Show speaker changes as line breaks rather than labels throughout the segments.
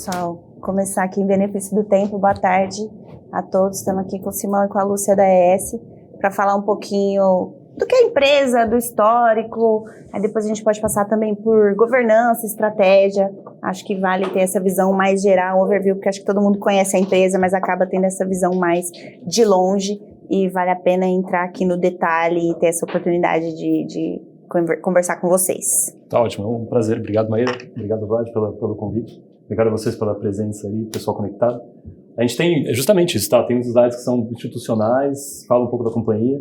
pessoal. Começar aqui em benefício do tempo. Boa tarde a todos. Estamos aqui com o Simão e com a Lúcia da ES para falar um pouquinho do que é a empresa, do histórico. Aí depois a gente pode passar também por governança, estratégia. Acho que vale ter essa visão mais geral, overview, porque acho que todo mundo conhece a empresa, mas acaba tendo essa visão mais de longe e vale a pena entrar aqui no detalhe e ter essa oportunidade de conversar com vocês.
Tá ótimo, é um prazer. Obrigado, Maíra. Obrigado, Vlad, pelo convite. Obrigado a vocês pela presença aí, pessoal conectado. A gente tem justamente isso, tá? Tem uns slides que são institucionais, fala um pouco da companhia,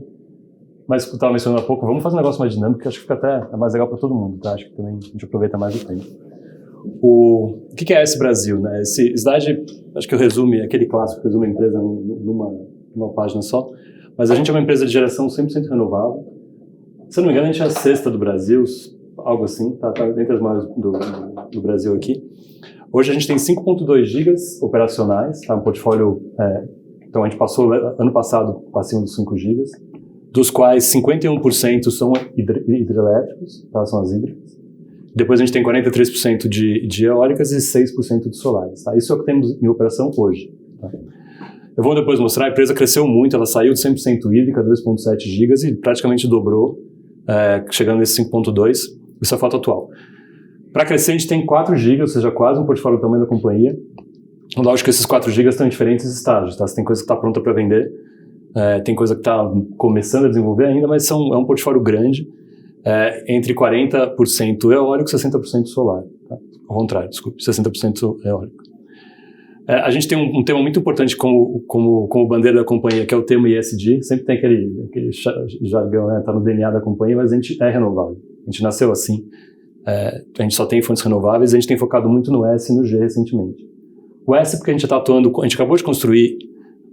mas como eu estava mencionando há pouco, vamos fazer um negócio mais dinâmico, que acho que fica até mais legal para todo mundo, tá? Acho que também a gente aproveita mais o tempo. O que é esse Brasil, né? Esse slide, acho que eu resume, aquele clássico que resume a empresa numa página só, mas a gente é uma empresa de geração 100% renovável. Se eu não me engano, a gente é a sexta do Brasil, algo assim, tá entre as maiores do Brasil aqui. Hoje a gente tem 5.2 gigas operacionais, tá? Um portfólio, então a gente passou ano passado acima dos 5 gigas, dos quais 51% são hidrelétricos, tá? São as hídricas. Depois a gente tem 43% de eólicas e 6% de solares, tá? Isso é o que temos em operação hoje, tá? Eu vou depois mostrar, a empresa cresceu muito, ela saiu de 100% hídrica, 2.7 gigas e praticamente dobrou, chegando nesse 5.2, isso é a foto atual. Para crescer, a gente tem 4 GB, ou seja, quase um portfólio do tamanho da companhia. Lógico que esses 4 GB estão em diferentes estágios, tá? Você tem coisa que está pronta para vender, tem coisa que está começando a desenvolver ainda, mas é um portfólio grande, entre 40% eólico e 60% solar. Tá? Ao contrário, desculpe, 60% eólico. A gente tem um tema muito importante como bandeira da companhia, que é o tema ESG. Sempre tem aquele jargão, né? Está no DNA da companhia, mas a gente é renovável. A gente nasceu assim. A gente só tem fontes renováveis, a gente tem focado muito no S e no G recentemente. O S porque a gente está atuando, a gente acabou de construir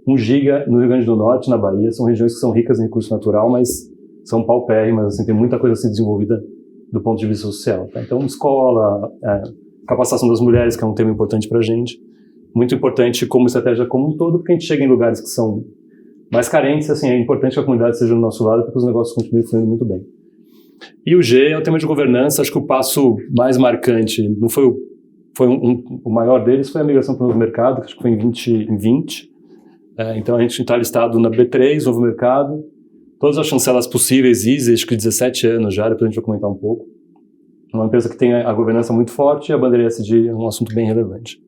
1 giga no Rio Grande do Norte, na Bahia, são regiões que são ricas em recurso natural, mas são paupérrimas, assim, tem muita coisa assim desenvolvida do ponto de vista social. Tá? Então, escola, capacitação das mulheres, que é um tema importante para a gente, muito importante como estratégia como um todo, porque a gente chega em lugares que são mais carentes, assim, é importante que a comunidade seja do nosso lado, porque os negócios continuem fluindo muito bem. E o G é o tema de governança. Acho que o passo mais marcante, não foi o maior deles, foi a migração para o novo mercado, que acho que foi em 2020. Então a gente está listado na B3, novo mercado, todas as chancelas possíveis, easy, acho que 17 anos já, depois a gente vai comentar um pouco. É uma empresa que tem a governança muito forte e a bandeira ESG é um assunto bem relevante.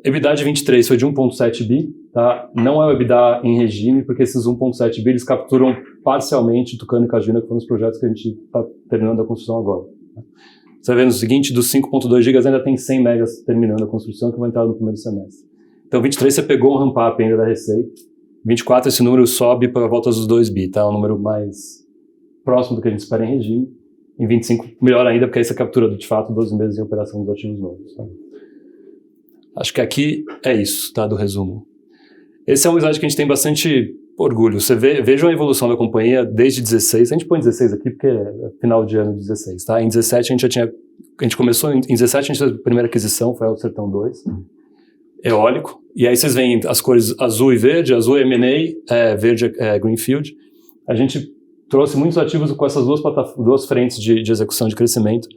EBITDA de 23 foi de 1.7 bi, tá? Não é o EBITDA em regime, porque esses 1.7 bi eles capturam parcialmente Tucano e Cajuína, que foram os projetos que a gente está terminando a construção agora. Tá? Você vai ver no seguinte, dos 5.2 gigas ainda tem 100 megas terminando a construção, que vai entrar no primeiro semestre. Então 23 você pegou um ramp-up ainda da receita, 24 esse número sobe para volta dos 2 bi, tá? É um número mais próximo do que a gente espera em regime. Em 25 melhor ainda, porque aí você captura de fato 12 meses em operação dos ativos novos. Tá? Acho que aqui é isso, tá, do resumo. Esse é um slide que a gente tem bastante orgulho. Vejam a evolução da companhia desde 16. A gente põe 16 aqui porque é final de ano de 16, tá? Em 17 a gente começou, em 17 a gente fez a primeira aquisição, foi o Sertão 2, eólico. E aí vocês veem as cores azul e verde, azul é M&A, verde é Greenfield. A gente trouxe muitos ativos com essas duas frentes de execução de crescimento,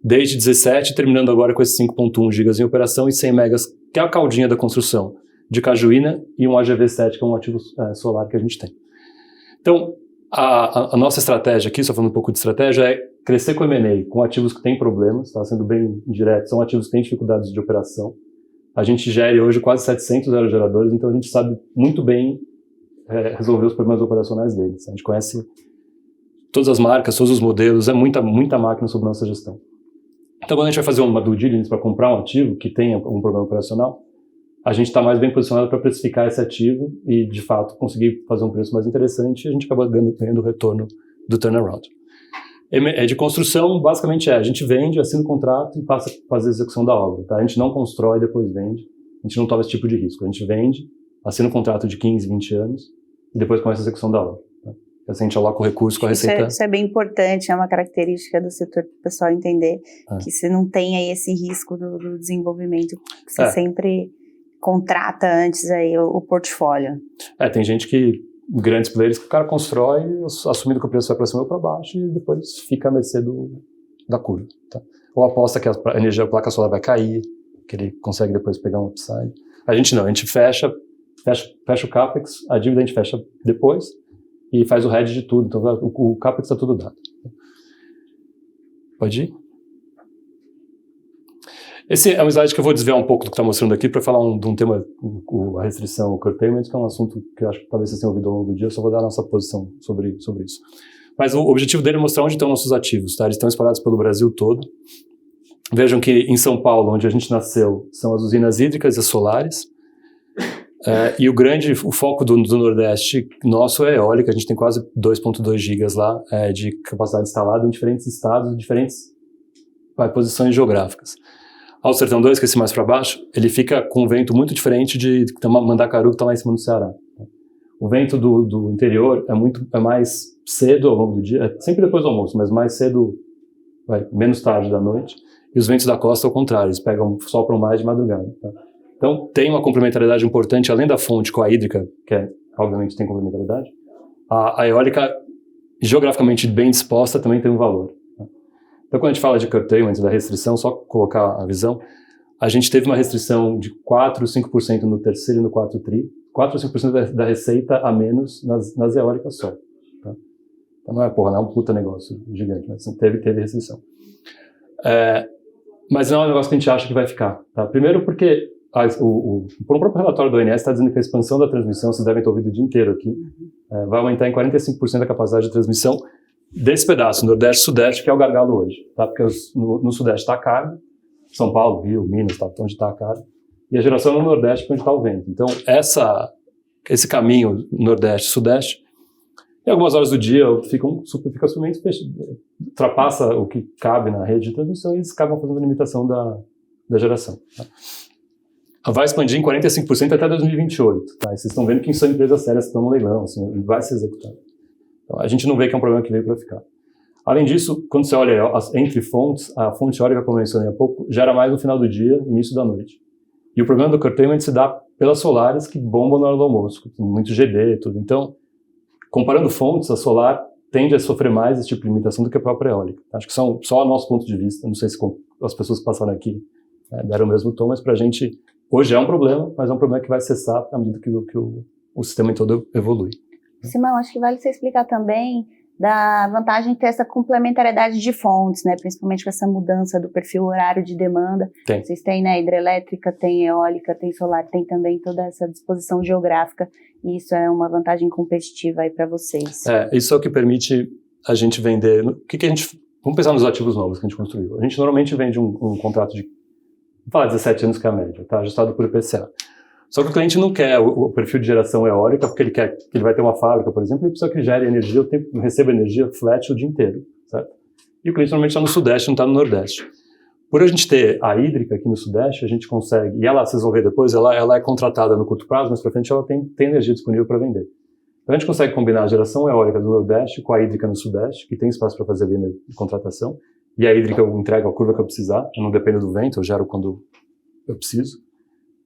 desde 17, terminando agora com esses 5.1 gigas em operação e 100 megas, que é a caldinha da construção de Cajuína, e um AGV7, que é um ativo solar que a gente tem. Então, a nossa estratégia aqui, só falando um pouco de estratégia, é crescer com M&A, com ativos que têm problemas, tá? Sendo bem direto, são ativos que têm dificuldades de operação. A gente gera hoje quase 700 aerogeradores, então a gente sabe muito bem resolver os problemas operacionais deles. A gente conhece todas as marcas, todos os modelos, é muita máquina sob nossa gestão. Então, quando a gente vai fazer uma due diligence para comprar um ativo que tenha um problema operacional, a gente está mais bem posicionado para precificar esse ativo e, de fato, conseguir fazer um preço mais interessante e a gente acaba ganhando o retorno do turnaround. De construção, basicamente a gente vende, assina o contrato e passa a fazer a execução da obra. Tá? A gente não constrói e depois vende, a gente não toma esse tipo de risco. A gente vende, assina um contrato de 15, 20 anos e depois começa a execução da obra. Tá? Assim, a gente aloca o recurso com a receita.
Isso é bem importante, é uma característica do setor para o pessoal entender que você não tem aí esse risco do desenvolvimento, que você sempre contrata antes aí o portfólio.
Tem gente que, grandes players, que o cara constrói assumindo que o preço vai para cima ou para baixo e depois fica à mercê da curva. Tá? Ou aposta que a energia da placa solar vai cair, que ele consegue depois pegar um upside. A gente não, a gente fecha o CAPEX, a dívida a gente fecha depois e faz o hedge de tudo, então o CAPEX está tudo dado. Pode ir? Esse é um slide que eu vou desviar um pouco do que está mostrando aqui para falar de um tema, a restrição, o curtailment, que é um assunto que eu acho que talvez vocês tenham ouvido ao longo do dia, eu só vou dar a nossa posição sobre isso. Mas o objetivo dele é mostrar onde estão nossos ativos, tá? Eles estão espalhados pelo Brasil todo. Vejam que em São Paulo, onde a gente nasceu, são as usinas hídricas e as solares. E o foco do Nordeste nosso é eólica, a gente tem quase 2,2 gigas lá de capacidade instalada em diferentes estados e diferentes posições geográficas. Ao Sertão 2, que é esse mais para baixo, ele fica com um vento muito diferente de Mandacaru, que está lá em cima do Ceará. O vento do interior é mais cedo ao longo do dia, é sempre depois do almoço, mas mais cedo, menos tarde da noite. E os ventos da costa, ao contrário, eles sopram mais de madrugada. Tá? Então, tem uma complementaridade importante, além da fonte com a hídrica, que obviamente tem complementaridade, a eólica, geograficamente bem disposta, também tem um valor. Tá? Então, quando a gente fala de curtailment, da restrição, só colocar a visão, a gente teve uma restrição de 4% ou 5% no terceiro e no quarto tri, 4 ou 5% da receita a menos nas eólicas só. Tá? Então, não é um puta negócio gigante, mas teve restrição. Mas não é um negócio que a gente acha que vai ficar. Tá? Primeiro porque o próprio relatório do ONS está dizendo que a expansão da transmissão, vocês devem ter ouvido o dia inteiro aqui, vai aumentar em 45% a capacidade de transmissão desse pedaço, Nordeste e Sudeste, que é o gargalo hoje. Tá? Porque no Sudeste está caro, São Paulo, Rio, Minas, tá, onde está caro, e a geração no Nordeste, onde está o vento. Então, esse caminho Nordeste-Sudeste, em algumas horas do dia, fica suplemente ultrapassa o que cabe na rede de transmissão e eles acabam fazendo a limitação da geração. Tá? Vai expandir em 45% até 2028. Tá? E vocês estão vendo que são empresas sérias que estão no leilão, assim, vai ser executado. Então, a gente não vê que é um problema que veio para ficar. Além disso, quando você olha entre fontes, a fonte eólica, como eu mencionei há pouco, gera mais no final do dia, início da noite. E o problema do curtailment se dá pelas solares que bombam na hora do almoço, com muito GD e tudo. Então, comparando fontes, a solar tende a sofrer mais esse tipo de limitação do que a própria eólica. Acho que são só o nosso ponto de vista, não sei se as pessoas que passaram aqui deram o mesmo tom, mas para a gente, hoje é um problema, mas é um problema que vai cessar à medida que o sistema todo evolui.
Simão, acho que vale você explicar também da vantagem de ter essa complementariedade de fontes, né? Principalmente com essa mudança do perfil horário de demanda.
Tem.
Vocês têm, né, hidrelétrica, tem eólica, tem solar, tem também toda essa disposição geográfica, e isso é uma vantagem competitiva aí para vocês.
Isso é o que permite a gente vender. Vamos pensar nos ativos novos que a gente construiu. A gente normalmente vende um contrato de, vamos falar, 17 anos, que é a média, tá? Ajustado por IPCA. Só que o cliente não quer o perfil de geração eólica, porque ele quer que ele vai ter uma fábrica, por exemplo, e precisa que gere energia, receba energia flat o dia inteiro, certo? E o cliente normalmente está no Sudeste, não está no Nordeste. Por a gente ter a hídrica aqui no Sudeste, a gente consegue, e ela, vocês vão ver depois, ela é contratada no curto prazo, mas para frente ela tem energia disponível para vender. Então a gente consegue combinar a geração eólica do Nordeste com a hídrica no Sudeste, que tem espaço para fazer venda de contratação, e a hídrica eu entrego a curva que eu precisar, eu não dependo do vento, eu gero quando eu preciso.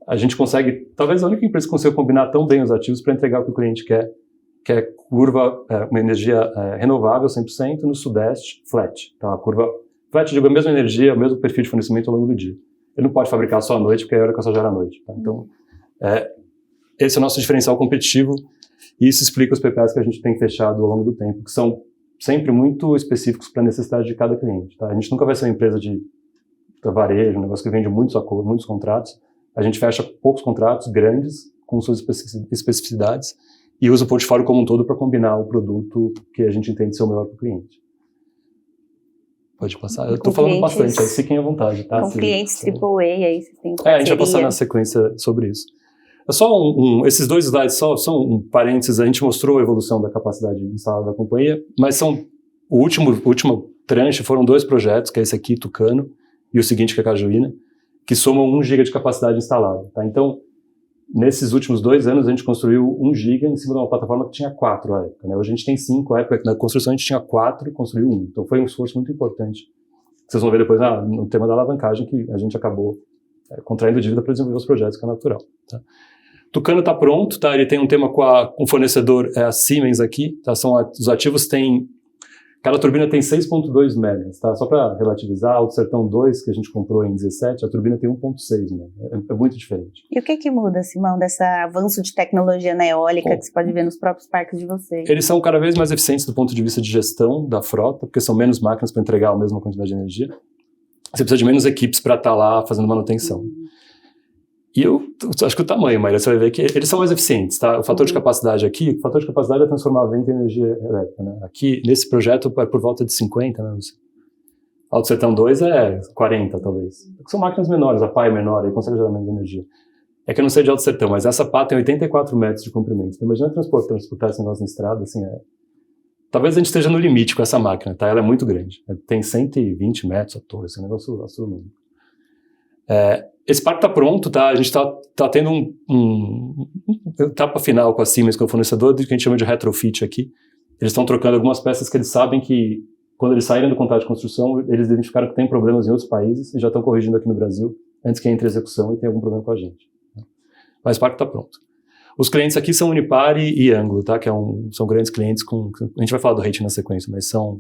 A gente consegue, talvez a única empresa que consiga combinar tão bem os ativos para entregar o que o cliente quer, que é curva, uma energia renovável 100% no Sudeste, flat. Então a curva flat, digo, a mesma energia, o mesmo perfil de fornecimento ao longo do dia. Ele não pode fabricar só à noite, porque a eólica só gera à noite. Tá? Então, esse é o nosso diferencial competitivo, e isso explica os PPAs que a gente tem fechado ao longo do tempo, que são sempre muito específicos para a necessidade de cada cliente. Tá? A gente nunca vai ser uma empresa de varejo, um negócio que vende muitos contratos. A gente fecha poucos contratos grandes, com suas especificidades, e usa o portfólio como um todo para combinar o produto que a gente entende ser o melhor para o cliente. Pode passar? Eu estou falando bastante, aí fiquem à vontade. Tá?
Com clientes AAA, aí vocês têm
a gente vai passar na sequência sobre isso. É só esses dois slides são um parênteses, a gente mostrou a evolução da capacidade instalada da companhia, mas o último tranche foram 2 projetos, que é esse aqui, Tucano, e o seguinte, que é Cajuína, que somam 1 giga de capacidade instalada. Tá? Então, nesses últimos 2 anos, a gente construiu 1 giga em cima de uma plataforma que tinha 4 à época. Né? Hoje a gente tem 5, à época na construção a gente tinha 4 e construiu 1. Então foi um esforço muito importante. Vocês vão ver depois no tema da alavancagem que a gente acabou contraindo dívida para desenvolver os projetos, que é natural. Tá? Tucano está pronto, tá? Ele tem um tema com o fornecedor, a Siemens aqui. Tá? Os ativos têm Cada turbina tem 6,2 megas, tá? Só para relativizar, a Alto Sertão 2, que a gente comprou em 17, a turbina tem 1,6 megas. É muito diferente.
E o que muda, Simão, desse avanço de tecnologia na eólica que você pode ver nos próprios parques de vocês?
Eles são cada vez mais eficientes do ponto de vista de gestão da frota, porque são menos máquinas para entregar a mesma quantidade de energia. Você precisa de menos equipes para estar lá fazendo manutenção. E eu acho que o tamanho, Maíra, você vai ver que eles são mais eficientes, tá? O fator de capacidade aqui, o fator de capacidade é transformar vento em energia elétrica, né? Aqui, nesse projeto, é por volta de 50, né? Alto Sertão 2 é 40, talvez. São máquinas menores, a pá é menor, aí consegue gerar menos energia. É que eu não sei de Alto Sertão, mas essa pá tem 84 metros de comprimento. Então, imagina transportar esse negócio na estrada, assim, talvez a gente esteja no limite com essa máquina, tá? Ela é muito grande. Tem 120 metros a torre, esse é um negócio astronômico. Esse parque está pronto, tá? A gente está tendo etapa final com a Siemens, que é o fornecedor, que a gente chama de retrofit aqui. Eles estão trocando algumas peças que eles sabem que, quando eles saírem do contrato de construção, eles identificaram que tem problemas em outros países e já estão corrigindo aqui no Brasil, antes que entre a execução e tenha algum problema com a gente. Mas o parque está pronto. Os clientes aqui são Unipar e Anglo, tá? São grandes clientes a gente vai falar do rating na sequência, mas são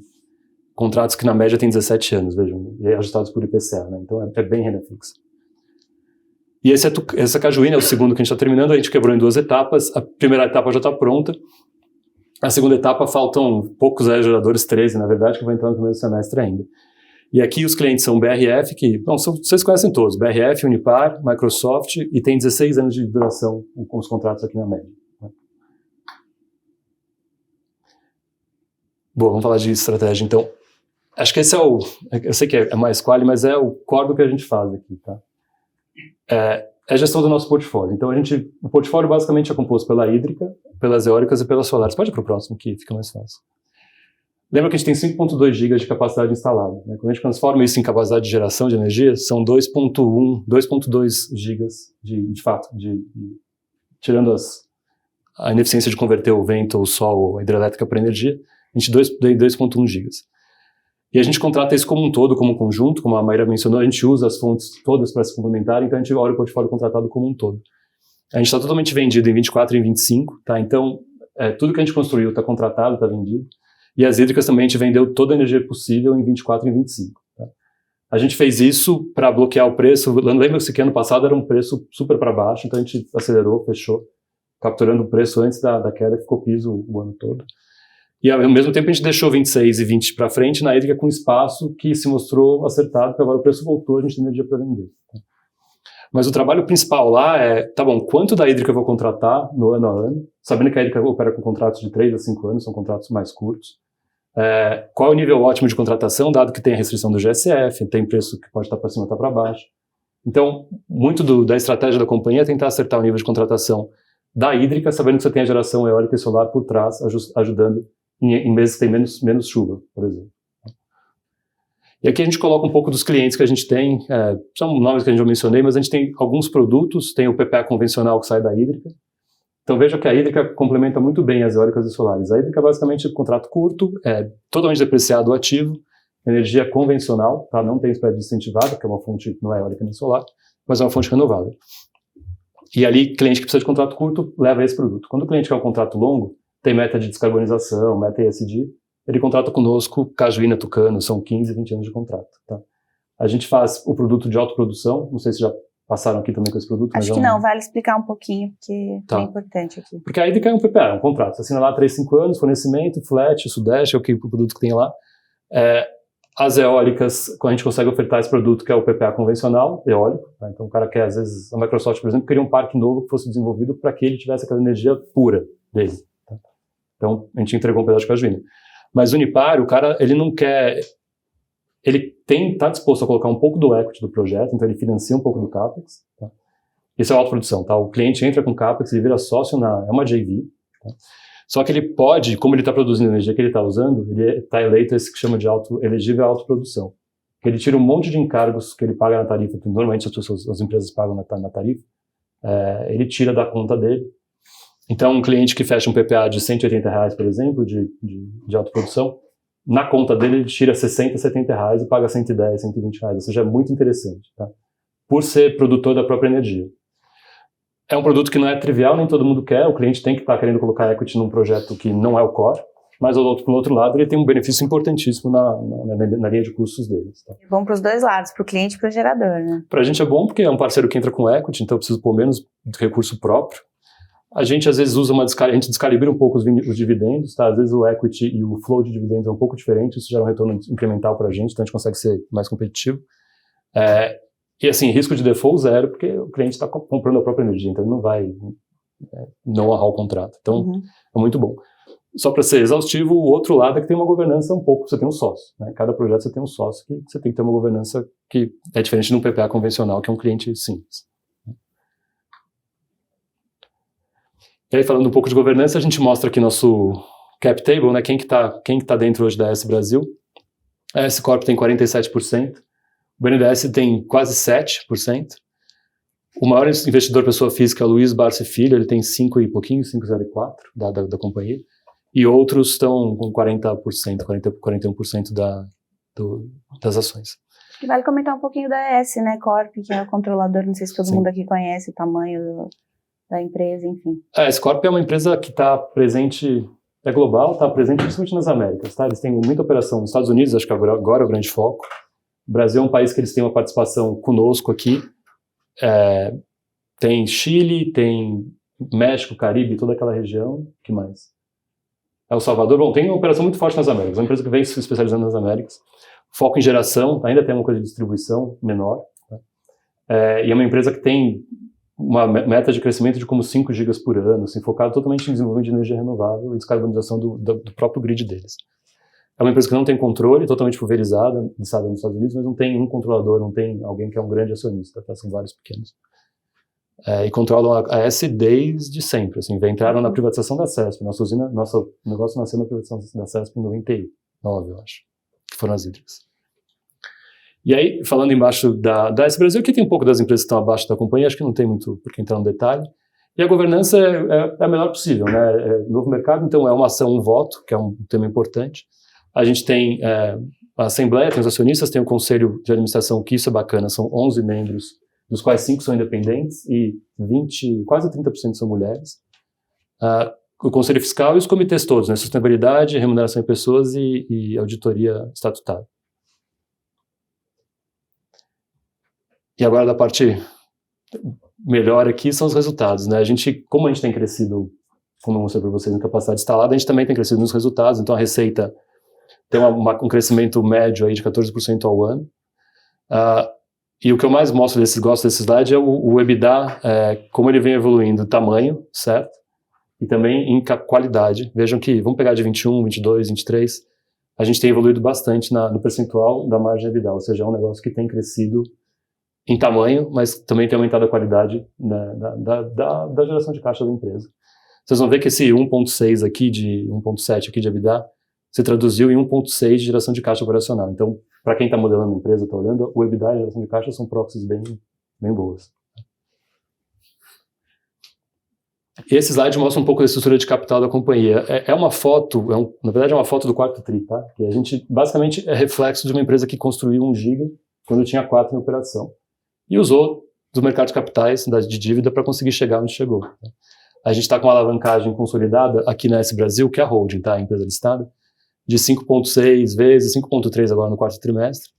contratos que na média têm 17 anos, vejam, e ajustados por IPCA, né? Então é bem renda fixa. E essa Cajuína é o segundo que a gente está terminando, a gente quebrou em 2 etapas, a primeira etapa já está pronta, a segunda etapa faltam poucos aerogeradores, 13 na verdade, que vão entrar no primeiro semestre ainda. E aqui os clientes são BRF, vocês conhecem todos, BRF, Unipar, Microsoft, e tem 16 anos de duração com os contratos aqui na média. Bom, vamos falar de estratégia então. Acho que esse eu sei que é mais quali, mas é o core do que a gente faz aqui, tá? É a gestão do nosso portfólio. Então, o portfólio basicamente é composto pela hídrica, pelas eólicas e pelas solares. Pode ir para o próximo, que fica mais fácil. Lembra que a gente tem 5,2 gigas de capacidade instalada, né? Quando a gente transforma isso em capacidade de geração de energia, são 2,2 gigas de fato, tirando a ineficiência de converter o vento, o sol ou a hidrelétrica para energia, a gente tem 2,1 gigas. E a gente contrata isso como um todo, como um conjunto, como a Maíra mencionou, a gente usa as fontes todas para se complementar, então a gente olha o portfólio contratado como um todo. A gente está totalmente vendido em 24 e em 25, tá? Então, tudo que a gente construiu está contratado, está vendido. E as hídricas também a gente vendeu toda a energia possível em 24 e 25. Tá? A gente fez isso para bloquear o preço. Lembra-se que ano passado era um preço super para baixo, então a gente acelerou, fechou, capturando o preço antes da queda, ficou piso o ano todo. E ao mesmo tempo a gente deixou 26 e 20 para frente na hídrica com espaço que se mostrou acertado, porque agora o preço voltou, a gente tem energia para vender. Tá? Mas o trabalho principal lá tá bom, quanto da hídrica eu vou contratar no ano a ano, sabendo que a hídrica opera com contratos de 3 a 5 anos, são contratos mais curtos. Qual é o nível ótimo de contratação, dado que tem a restrição do GSF, tem preço que pode estar para cima ou para baixo. Então, muito da estratégia da companhia é tentar acertar o nível de contratação da hídrica, sabendo que você tem a geração eólica e solar por trás, ajudando em meses que tem menos chuva, por exemplo. E aqui a gente coloca um pouco dos clientes que a gente tem, são nomes que a gente já mencionei, mas a gente tem alguns produtos, tem o PPA convencional que sai da hídrica. Então veja que a hídrica complementa muito bem as eólicas e solares. A hídrica é basicamente um contrato curto, totalmente depreciado o ativo, energia convencional, tá? Não tem spread incentivado, que é uma fonte, não é eólica nem solar, mas é uma fonte renovável. E ali, cliente que precisa de contrato curto, leva esse produto. Quando o cliente quer um contrato longo, tem meta de descarbonização, meta ESG, ele contrata conosco Cajuína, Tucano, são 15, 20 anos de contrato. Tá? A gente faz o produto de autoprodução, não sei se já passaram aqui também com esse produto.
Acho que não, vale explicar um pouquinho, porque é importante aqui. Porque
a hídrica é um PPA, é um contrato, você assina lá 3, 5 anos, fornecimento, flat, Sudeste, é o produto que tem lá. As eólicas, quando a gente consegue ofertar esse produto, que é o PPA convencional, eólico, tá? Então o cara quer, às vezes, a Microsoft, por exemplo, queria um parque novo que fosse desenvolvido para que ele tivesse aquela energia pura dele. Então, a gente entregou um pedaço de Cajuína. Mas o Unipar, o cara, ele não quer... Ele está disposto a colocar um pouco do equity do projeto, então ele financia um pouco do CAPEX. Tá? Isso é autoprodução, tá? O cliente entra com CAPEX, ele vira sócio é uma JV. Tá? Só que ele pode, como ele está produzindo a energia que ele está usando, ele está eleito esse que chama de elegível à autoprodução. Ele tira um monte de encargos que ele paga na tarifa, que normalmente as empresas pagam na tarifa, ele tira da conta dele. Então, um cliente que fecha um PPA de R$180, por exemplo, de autoprodução, na conta dele ele tira R$60, R$70 e paga R$110, R$120, ou seja, é muito interessante, tá? Por ser produtor da própria energia. É um produto que não é trivial, nem todo mundo quer, o cliente tem que estar querendo colocar equity num projeto que não é o core, mas por outro lado ele tem um benefício importantíssimo na linha de custos deles. Tá?
É bom para os dois lados, para o cliente e para o gerador, né?
Para a gente é bom porque é um parceiro que entra com equity, então eu preciso pôr menos recurso próprio. A gente às vezes usa a gente descalibra um pouco os dividendos, tá? Às vezes o equity e o flow de dividendos é um pouco diferente, isso gera um retorno incremental para a gente, então a gente consegue ser mais competitivo. E assim, risco de default zero, porque o cliente está comprando a própria energia, então ele não vai não honrar o contrato. Então, é muito bom. Só para ser exaustivo, o outro lado é que tem uma governança um pouco, você tem um sócio, né? Cada projeto você tem um sócio que você tem que ter uma governança que é diferente de um PPA convencional, que é um cliente simples. E aí, falando um pouco de governança, a gente mostra aqui nosso cap table, né? Quem que tá dentro hoje da AS Brasil. A AS Corp tem 47%, o BNDES tem quase 7%. O maior investidor pessoa física é o Luiz Barsi Filho, ele tem 5 e pouquinho, 5,04% da companhia. E outros estão com 41% das ações.
E vale comentar um pouquinho da AS, né, Corp, que é o controlador, não sei se todo mundo aqui conhece o tamanho da empresa, enfim. A
AS Corp é uma empresa que está presente, é global, está presente principalmente nas Américas, tá? Eles têm muita operação nos Estados Unidos, acho que agora é o grande foco. O Brasil é um país que eles têm uma participação conosco aqui. Tem Chile, tem México, Caribe, toda aquela região. O que mais? El Salvador, bom, tem uma operação muito forte nas Américas, é uma empresa que vem se especializando nas Américas. Foco em geração, ainda tem uma coisa de distribuição menor. Tá? E é uma empresa que tem uma meta de crescimento de como 5 gigas por ano, assim, focado totalmente em desenvolvimento de energia renovável e descarbonização do próprio grid deles. É uma empresa que não tem controle, totalmente pulverizada, listada nos Estados Unidos, mas não tem um controlador, não tem alguém que é um grande acionista, tá? São vários pequenos. E controlam a AS desde sempre, assim, entraram na privatização da CESP, nosso negócio nasceu na privatização da CESP em 99, eu acho, que foram as hídricas. E aí, falando embaixo da AS Brasil, aqui tem um pouco das empresas que estão abaixo da companhia, acho que não tem muito por que entrar no detalhe. E a governança é a melhor possível, né? Novo mercado, então é uma ação, um voto, que é um tema importante. A gente tem a Assembleia, tem os acionistas, tem o Conselho de Administração, que isso é bacana, são 11 membros, dos quais 5 são independentes e quase 30% são mulheres. O Conselho Fiscal e os comitês todos, né? Sustentabilidade, remuneração de pessoas e auditoria estatutária. E agora da parte melhor aqui são os resultados, né? Como a gente tem crescido, como eu mostrei para vocês, em capacidade instalada, a gente também tem crescido nos resultados, então a receita tem um crescimento médio aí de 14% ao ano. E o que eu mais gosto desse slide é o EBITDA, como ele vem evoluindo, tamanho, certo? E também em qualidade. Vejam que, vamos pegar de 21, 22, 23, a gente tem evoluído bastante no percentual da margem EBITDA, ou seja, é um negócio que tem crescido em tamanho, mas também tem aumentado a qualidade da geração de caixa da empresa. Vocês vão ver que esse 1.6 aqui, 1.7 aqui de EBITDA, se traduziu em 1.6 de geração de caixa operacional. Então, para quem está modelando a empresa, está olhando, o EBITDA e a geração de caixa são proxies bem boas. E esse slide mostra um pouco da estrutura de capital da companhia. É uma foto, na verdade é uma foto do quarto TRI, tá? Que a gente, basicamente, é reflexo de uma empresa que construiu 1 giga quando tinha 4 em operação. E usou do mercado de capitais, de dívida, para conseguir chegar onde chegou. A gente está com uma alavancagem consolidada aqui na AS Brasil, que é a holding, tá? A empresa listada, de 5,6 vezes, 5,3 agora no quarto trimestre.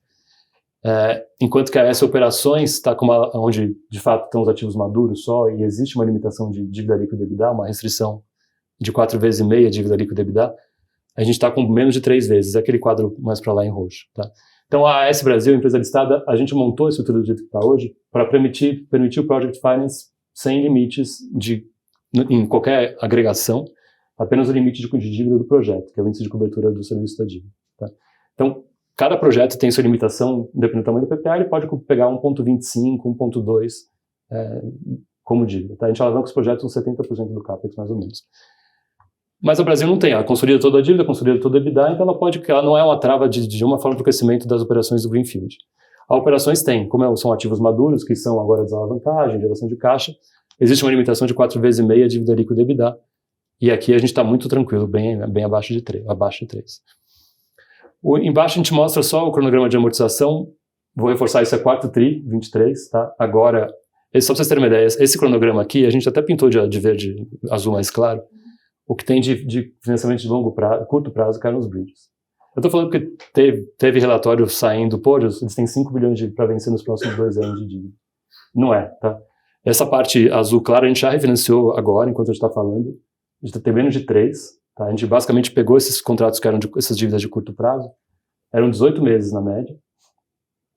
Enquanto que a AS Operações está onde, de fato, estão os ativos maduros só, e existe uma limitação de dívida líquida EBITDA, uma restrição de 4,5 vezes dívida líquida EBITDA, a gente está com menos de 3 vezes, é aquele quadro mais para lá em roxo, tá? Então, a AS Brasil, a empresa listada, a gente montou a estrutura do jeito que está hoje para permitir o Project Finance sem limites em qualquer agregação, apenas o limite de dívida do projeto, que é o índice de cobertura do serviço da dívida. Tá? Então, cada projeto tem sua limitação, dependendo do tamanho do PPA, ele pode pegar 1,25, 1,2 como dívida. Tá? A gente alavanca os projetos uns 70% do CAPEX, mais ou menos. Mas o Brasil não tem, ela consolida toda a dívida, consolida toda a EBITDA, então ela não é uma trava de uma forma para o crescimento das operações do Greenfield. As operações têm, como são ativos maduros, que são agora desalavancagem, geração de caixa, existe uma limitação de 4,5 vezes dívida líquida EBITDA, e aqui a gente está muito tranquilo, bem abaixo de 3. Embaixo a gente mostra só o cronograma de amortização, vou reforçar, isso é quarto TRI, 23, tá? Agora, só para vocês terem uma ideia, esse cronograma aqui, a gente até pintou de verde azul mais claro. o que tem de financiamento de curto prazo cai nos bridges. Eu estou falando porque teve relatório saindo, pô, eles têm 5 bilhões para vencer nos próximos 2 anos de dívida. Não é, tá? Essa parte azul clara a gente já refinanciou agora, enquanto a gente está falando. A gente tem menos de 3, tá? A gente basicamente pegou esses contratos que eram essas dívidas de curto prazo, eram 18 meses na média,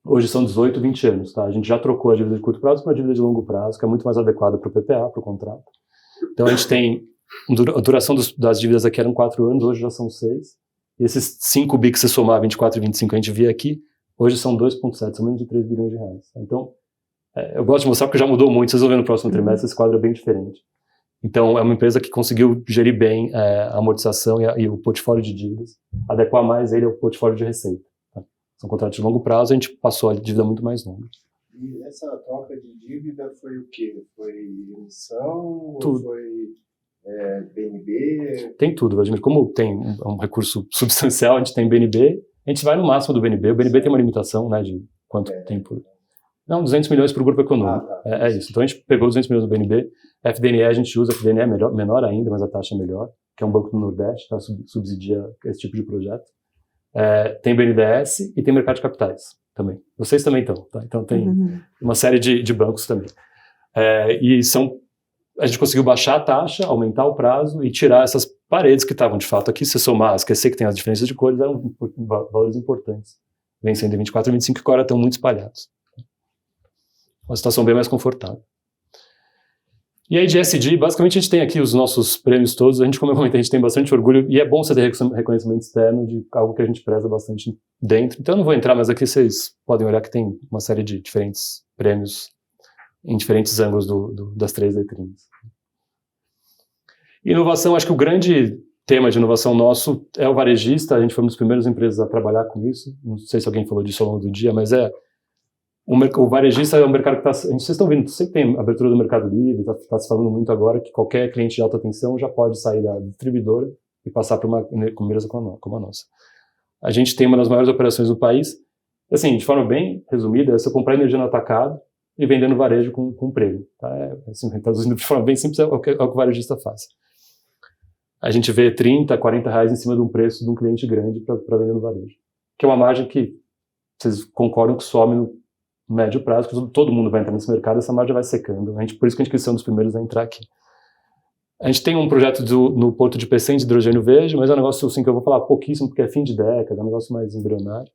hoje são 18, 20 anos, tá? A gente já trocou a dívida de curto prazo para a dívida de longo prazo, que é muito mais adequada para o PPA, para o contrato. Então a gente tem, a duração das dívidas aqui eram 4 anos, hoje já são 6. E esses 5 bi que se somar 24 e 25 a gente vê aqui, hoje são 2,7, são menos de 3 bilhões de reais. Então, eu gosto de mostrar porque já mudou muito, vocês vão ver no próximo trimestre, esse quadro é bem diferente. Então, é uma empresa que conseguiu gerir bem a amortização e o portfólio de dívidas, adequar mais ele ao portfólio de receita. Tá? São contratos de longo prazo, a gente passou a dívida muito mais longa.
E essa troca de dívida foi o quê? Foi emissão?
Tudo.
Ou foi BNB?
Tem tudo, Vladimir. Como tem um recurso substancial, a gente tem BNB, a gente vai no máximo do BNB. O BNB tem uma limitação, né, de quanto tem por... Não, 200 milhões para o grupo econômico.
Tá.
É isso. Então a gente pegou 200 milhões do BNB. FDNE a gente usa, FDNE é menor ainda, mas a taxa é melhor, que é um banco do Nordeste, tá? Subsidia esse tipo de projeto. Tem BNDES e tem mercado de capitais também. Vocês também estão, tá? Então tem uma série de bancos também. A gente conseguiu baixar a taxa, aumentar o prazo e tirar essas paredes que estavam de fato aqui. Se somar, esquecer que tem as diferenças de cores, eram valores importantes. Vencendo em 24 e 25, que agora estão muito espalhados. Uma situação bem mais confortável. E aí de ESG, basicamente a gente tem aqui os nossos prêmios todos, a gente, como eu comentei, a gente tem bastante orgulho, e é bom você ter reconhecimento externo de algo que a gente preza bastante dentro. Então eu não vou entrar, mas aqui vocês podem olhar que tem uma série de diferentes prêmios em diferentes ângulos das 3 letrinas. Inovação, acho que o grande tema de inovação nosso é o varejista, a gente foi uma das primeiras empresas a trabalhar com isso, não sei se alguém falou disso ao longo do dia, mas o varejista é um mercado que vocês estão vendo, sempre tem abertura do Mercado Livre, está se falando muito agora que qualquer cliente de alta tensão já pode sair da distribuidora e passar para uma empresa como a nossa. A gente tem uma das maiores operações do país, assim, de forma bem resumida, é você comprar energia no atacado e vender no varejo com prêmio. Tá? Assim, traduzindo de forma bem simples, é o que o varejista faz. A gente vê 30, 40 reais em cima de um preço de um cliente grande para vender no varejo, que é uma margem que vocês concordam que some no médio prazo, que todo mundo vai entrar nesse mercado, essa margem vai secando. Por isso que a gente quis ser um dos primeiros a entrar aqui. A gente tem um projeto no Porto de Pecém de hidrogênio verde, mas é um negócio assim, que eu vou falar pouquíssimo, porque é fim de década, é um negócio mais embrionário.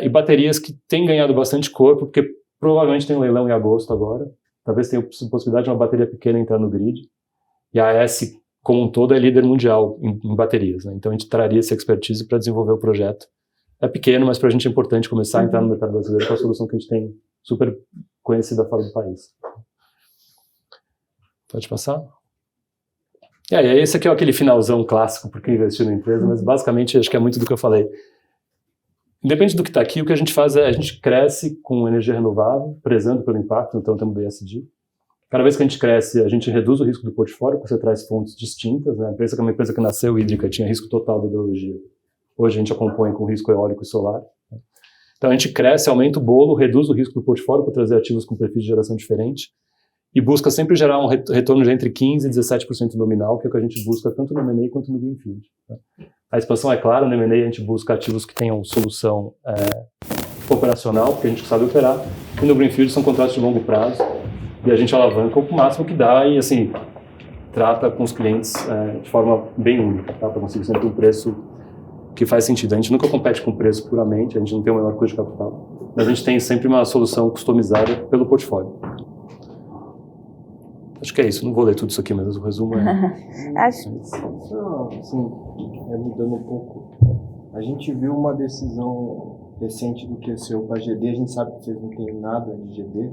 E baterias que têm ganhado bastante corpo, porque provavelmente tem um leilão em agosto agora, talvez tenha possibilidade de uma bateria pequena entrar no grid, e a AES, como um todo, é líder mundial em baterias, né? Então a gente traria essa expertise para desenvolver o projeto. É pequeno, mas para a gente é importante começar a entrar no mercado brasileiro com a solução que a gente tem super conhecida fora do país. Pode passar? E aí, esse aqui é aquele finalzão clássico porque investir na empresa, mas basicamente acho que é muito do que eu falei. Independente do que está aqui, o que a gente faz é a gente cresce com energia renovável, prezando pelo impacto, então temos o ESG. Cada vez que a gente cresce, a gente reduz o risco do portfólio, porque você traz fontes distintas, né? A empresa que é uma empresa que nasceu hídrica, tinha risco total da hidrologia. Hoje a gente acompanha com risco eólico e solar. Então a gente cresce, aumenta o bolo, reduz o risco do portfólio para trazer ativos com perfil de geração diferente e busca sempre gerar um retorno de entre 15% e 17% nominal, que é o que a gente busca tanto no M&A quanto no Greenfield. Tá? A expansão é clara, no M&A a gente busca ativos que tenham solução operacional, porque a gente sabe operar, e no Greenfield são contratos de longo prazo, e a gente alavanca o máximo que dá e assim, trata com os clientes de forma bem única, tá? Para conseguir sempre um preço que faz sentido. A gente nunca compete com preço puramente, a gente não tem o menor custo de capital, mas a gente tem sempre uma solução customizada pelo portfólio. Acho que é isso, não vou ler tudo isso aqui, mas o resumo
Não, assim, mudando um pouco, a gente viu uma decisão recente do QCU para a GD, a gente sabe que vocês não têm nada de GD,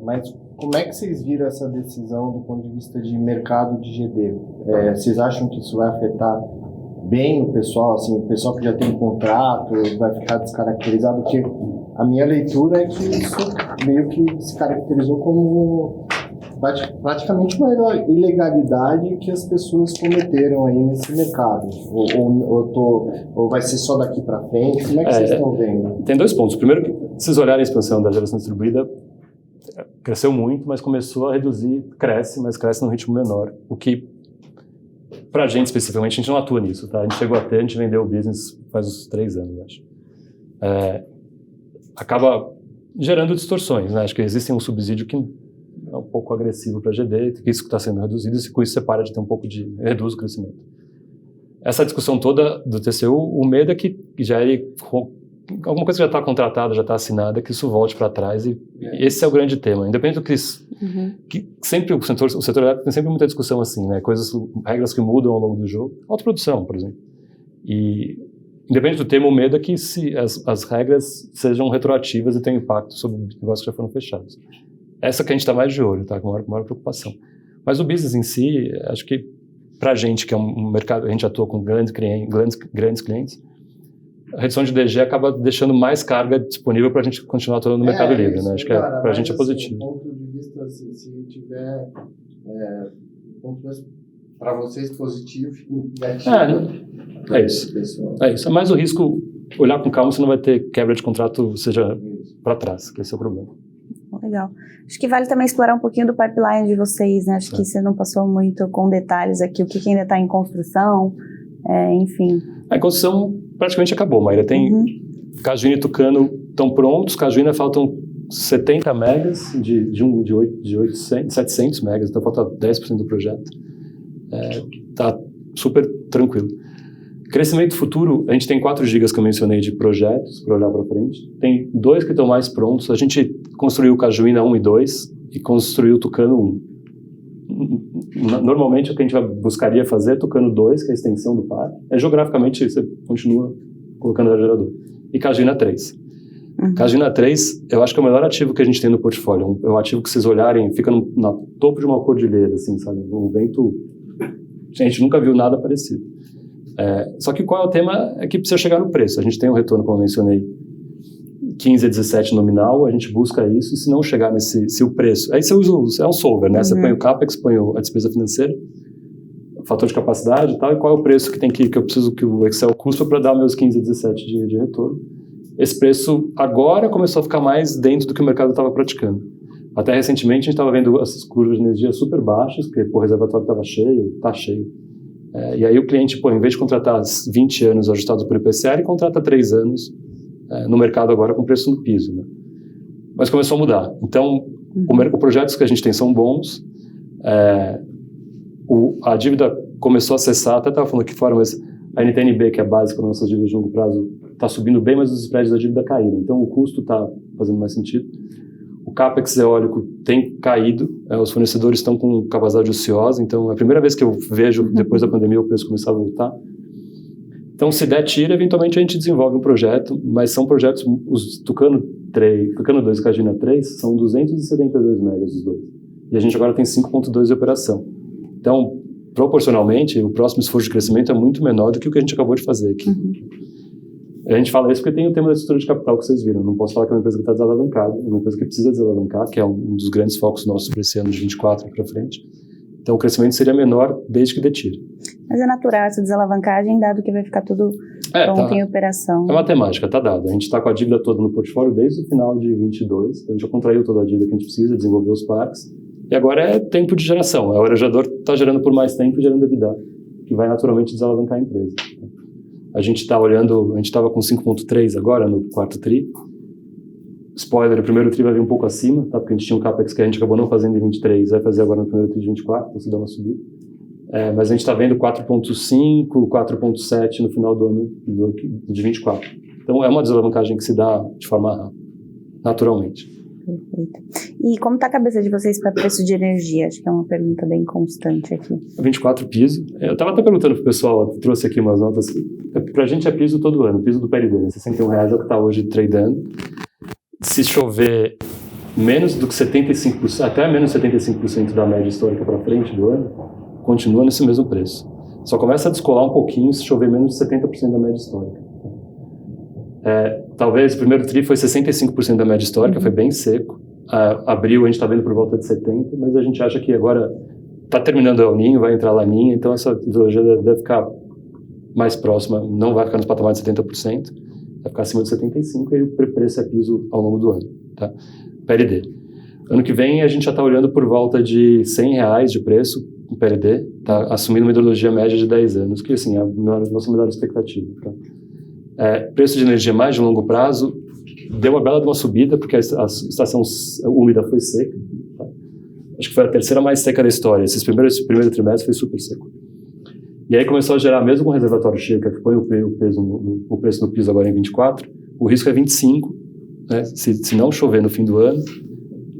mas como é que vocês viram essa decisão do ponto de vista de mercado de GD? Vocês acham que isso vai afetar bem o pessoal, assim, o pessoal que já tem contrato, vai ficar descaracterizado? Porque a minha leitura é que isso meio que se caracterizou como praticamente uma ilegalidade que as pessoas cometeram aí nesse mercado. Ou vai ser só daqui para frente? Como é que vocês estão vendo?
Tem 2 pontos. Primeiro, que se vocês olharem a expansão da geração distribuída, cresceu muito, mas começou a reduzir, cresce, mas cresce num ritmo menor. O que Para a gente, especificamente, a gente não atua nisso, tá? A gente vendeu o business faz uns 3 anos, acho. Acaba gerando distorções, né? Acho que existe um subsídio que é um pouco agressivo para a GD, que isso está sendo reduzido, e com isso você para de ter um pouco reduz o crescimento. Essa discussão toda do TCU, o medo é que alguma coisa que já está contratada, já está assinada, que isso volte para trás, e esse é o grande tema. Independente do que sempre o setor elétrico tem sempre muita discussão assim, né? Regras que mudam ao longo do jogo. Autoprodução, por exemplo. E independente do tema, o medo é que as regras sejam retroativas e tenham impacto sobre negócios que já foram fechados. Essa que a gente está mais de olho, tá? Com maior preocupação. Mas o business em si, acho que para a gente, que é um mercado, a gente atua com grandes clientes, a redução de DG acaba deixando mais carga disponível para a gente continuar atuando no mercado livre, né? Acho que para a gente é positivo.
Do ponto de vista, assim, se tiver para vocês positivo e negativo.
É isso. É mais o risco, olhar com calma, você não vai ter quebra de contrato, seja para trás, que esse é o problema.
Legal. Acho que vale também explorar um pouquinho do pipeline de vocês, né? Acho que você não passou muito com detalhes aqui, o que ainda está em construção, enfim.
A construção praticamente acabou, Maíra. Tem Cajuína e Tucano estão prontos, Cajuína faltam 70 megas de 700 megas, então falta 10% do projeto. Tá super tranquilo. Crescimento futuro, a gente tem 4 gigas que eu mencionei de projetos para olhar para frente. Tem 2 que estão mais prontos. A gente construiu Cajuína 1 e 2 e construiu Tucano 1. Normalmente o que a gente buscaria fazer é Tucano 2, que é a extensão do parque. Geograficamente você continua colocando aerogerador. E Cajuína 3. Cajuína 3, eu acho que é o melhor ativo que a gente tem no portfólio. É um ativo que vocês olharem, fica no topo de uma cordilheira, assim, sabe? Um vento... A gente nunca viu nada parecido. Só que qual é o tema? É que precisa chegar no preço. A gente tem um retorno, como eu mencionei, 15 a 17 nominal, a gente busca isso, e se não chegar se o preço... Aí você usa, é um solver, né? Você põe o CAPEX, põe a despesa financeira, o fator de capacidade e tal, e qual é o preço que eu preciso que o Excel custa para dar meus 15 a 17 de retorno. Esse preço agora começou a ficar mais dentro do que o mercado estava praticando. Até recentemente a gente estava vendo essas curvas de energia super baixas, porque o reservatório estava cheio, está cheio. E aí o cliente, em vez de contratar 20 anos ajustados por IPCA, ele contrata 3 anos no mercado agora com preço no piso, né? Mas começou a mudar. Então, os projetos que a gente tem são bons, a dívida começou a cessar, até estava falando aqui fora, mas a NTNB, que é básica para nossas dívidas de longo prazo, está subindo bem, mas os spreads da dívida caíram. Então, o custo está fazendo mais sentido. O CAPEX eólico tem caído, os fornecedores estão com capacidade ociosa, então é a primeira vez que eu vejo, depois da pandemia, o preço começar a voltar. Então, se der tira, eventualmente a gente desenvolve um projeto, mas são projetos, os Tucano 2 e Cajuína 3, são 272 megas os dois. E a gente agora tem 5.2 de operação. Então, proporcionalmente, o próximo esforço de crescimento é muito menor do que o que a gente acabou de fazer aqui. A gente fala isso porque tem o tema da estrutura de capital que vocês viram. Não posso falar que é uma empresa que está desalavancada, é uma empresa que precisa desalavancar, que é um dos grandes focos nossos para esse ano de 24 para frente. Então, o crescimento seria menor desde que dê tiro.
Mas é natural essa desalavancagem, dado que vai ficar tudo pronto em operação.
É matemática, está dado. A gente está com a dívida toda no portfólio desde o final de 22. A gente já contraiu toda a dívida que a gente precisa, desenvolver os parques. E agora é tempo de geração. O aerogerador está gerando por mais tempo, gerando EBITDA, que vai naturalmente desalavancar a empresa. A gente está olhando, a gente estava com 5.3 agora no quarto tri. Spoiler, o primeiro tri vai vir um pouco acima, tá? Porque a gente tinha um CAPEX que a gente acabou não fazendo em 23, vai fazer agora no primeiro tri de 24, então se dá uma subida. Mas a gente está vendo 4.5, 4.7 no final do ano de 24. Então é uma desalavancagem que se dá de forma rápida, naturalmente.
Perfeito. E como está a cabeça de vocês para preço de energia? Acho que é uma pergunta bem constante aqui.
24 piso. Eu estava até perguntando para o pessoal, trouxe aqui umas notas. Para a gente é piso todo ano, piso do PLD, né? R$61 é o que está hoje tradando. Se chover menos do que 75%, até menos 75% da média histórica para frente do ano, continua nesse mesmo preço. Só começa a descolar um pouquinho se chover menos de 70% da média histórica. Talvez o primeiro tri foi 65% da média histórica, foi bem seco. Abril a gente está vendo por volta de 70%, mas a gente acha que agora está terminando o El Niño, vai entrar a Laninha, então essa hidrologia deve ficar mais próxima, não vai ficar nos patamares de 70%, vai ficar acima de 75% e aí o preço é piso ao longo do ano. Tá? PLD. Ano que vem a gente já está olhando por volta de R$100 de preço PLD, está assumindo uma hidrologia média de 10 anos, que assim, é a nossa melhor expectativa. Tá? Preço de energia mais de longo prazo deu uma bela de uma subida, porque a estação úmida foi seca. Tá? Acho que foi a terceira mais seca da história. Esse primeiro trimestre foi super seco. E aí começou a gerar, mesmo com o reservatório cheio, que põe o preço do piso agora em 24, o risco é 25, né? Se não chover no fim do ano,